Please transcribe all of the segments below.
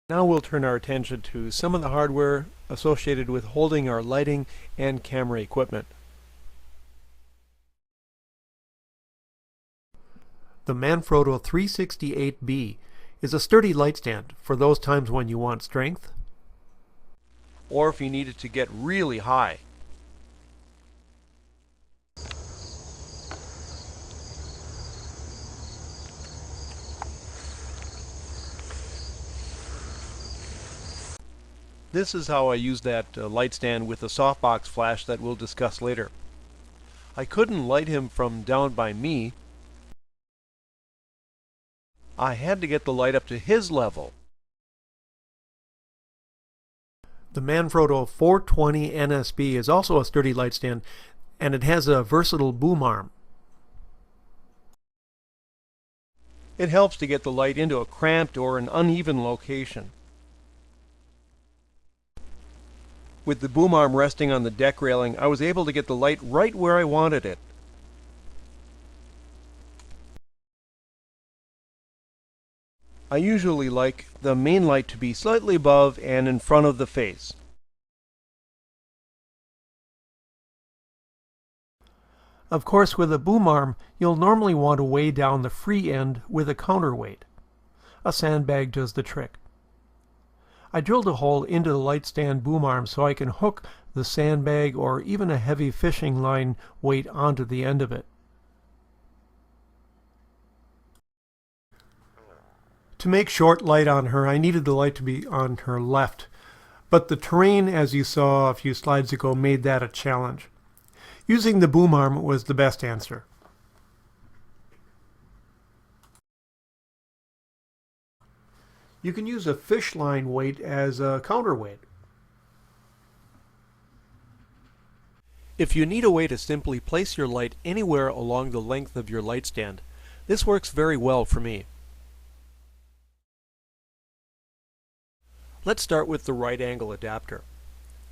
Now we'll turn our attention to some of the hardware associated with holding our lighting and camera equipment. The Manfrotto 368B is a sturdy light stand for those times when you want strength, or if you need it to get really high. This is how I use that light stand with the softbox flash that we'll discuss later. I couldn't light him from down by me. I had to get the light up to his level. The Manfrotto 420 NSB is also a sturdy light stand, and it has a versatile boom arm. It helps to get the light into a cramped or an uneven location. With the boom arm resting on the deck railing, I was able to get the light right where I wanted it. I usually like the main light to be slightly above and in front of the face. Of course, with a boom arm, you'll normally want to weigh down the free end with a counterweight. A sandbag does the trick. I drilled a hole into the light stand boom arm so I can hook the sandbag or even a heavy fishing line weight onto the end of it. To make short light on her, I needed the light to be on her left, but the terrain, as you saw a few slides ago, made that a challenge. Using the boom arm was the best answer. You can use a fish line weight as a counterweight. If you need a way to simply place your light anywhere along the length of your light stand, this works very well for me. Let's start with the right angle adapter.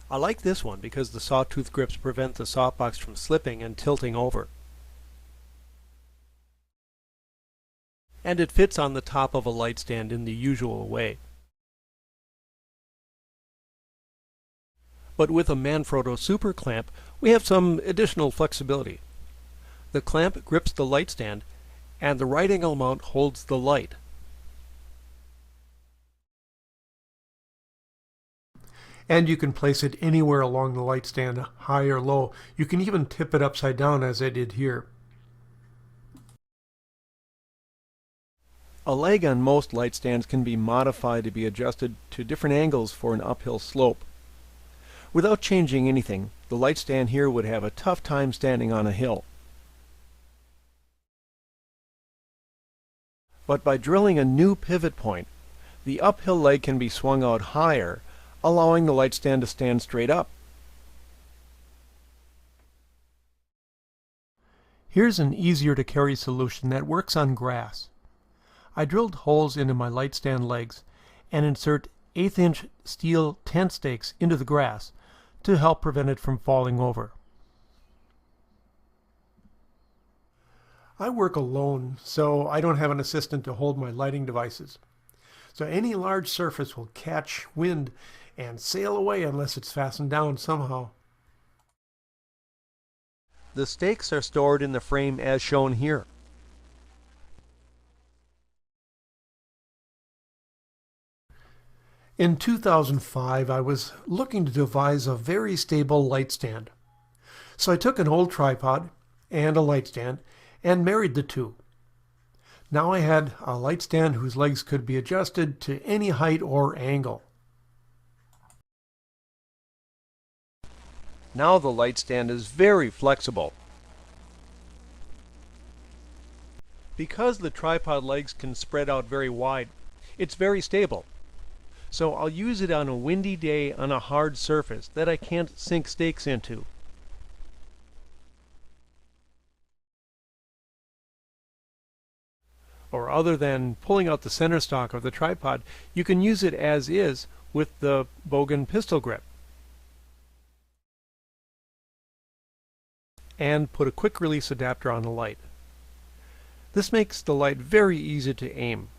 I like this one because the sawtooth grips prevent the softbox from slipping and tilting over. And it fits on the top of a light stand in the usual way. But with a Manfrotto Super Clamp, we have some additional flexibility. The clamp grips the light stand, and the right angle mount holds the light. And you can place it anywhere along the light stand, high or low. You can even tip it upside down as I did here. A leg on most light stands can be modified to be adjusted to different angles for an uphill slope. Without changing anything, the light stand here would have a tough time standing on a hill. But by drilling a new pivot point, the uphill leg can be swung out higher, allowing the light stand to stand straight up. Here's an easier to carry solution that works on grass. I drilled holes into my light stand legs and insert 1/8" steel tent stakes into the grass to help prevent it from falling over. I work alone, so I don't have an assistant to hold my lighting devices. So any large surface will catch wind and sail away unless it's fastened down somehow. The stakes are stored in the frame as shown here. In 2005, I was looking to devise a very stable light stand. So I took an old tripod and a light stand and married the two. Now I had a light stand whose legs could be adjusted to any height or angle. Now the light stand is very flexible. Because the tripod legs can spread out very wide, it's very stable. So I'll use it on a windy day on a hard surface that I can't sink stakes into. Or other than pulling out the center stock of the tripod, you can use it as is with the Bogan pistol grip. And put a quick release adapter on the light. This makes the light very easy to aim.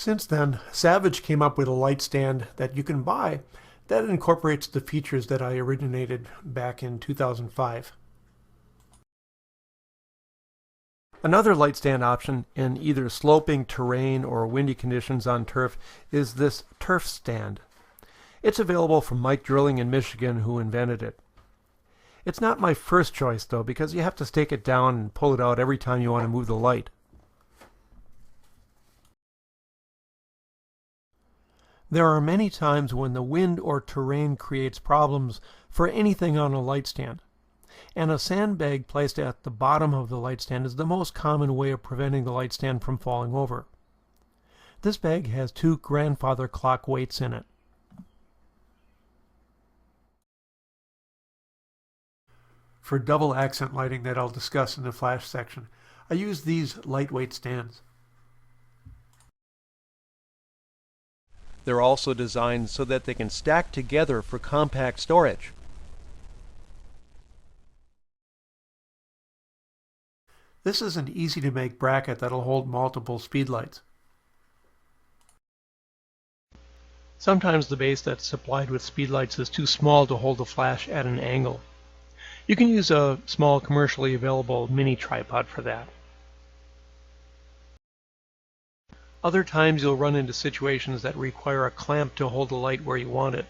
Since then, Savage came up with a light stand that you can buy that incorporates the features that I originated back in 2005. Another light stand option in either sloping terrain or windy conditions on turf is this turf stand. It's available from Mike Drilling in Michigan, who invented it. It's not my first choice though, because you have to stake it down and pull it out every time you want to move the light. There are many times when the wind or terrain creates problems for anything on a light stand, and a sandbag placed at the bottom of the light stand is the most common way of preventing the light stand from falling over. This bag has 2 grandfather clock weights in it. For double accent lighting that I'll discuss in the flash section, I use these lightweight stands. They're also designed so that they can stack together for compact storage. This is an easy to make bracket that'll hold multiple speedlights. Sometimes the base that's supplied with speedlights is too small to hold the flash at an angle. You can use a small commercially available mini tripod for that. Other times you'll run into situations that require a clamp to hold the light where you want it.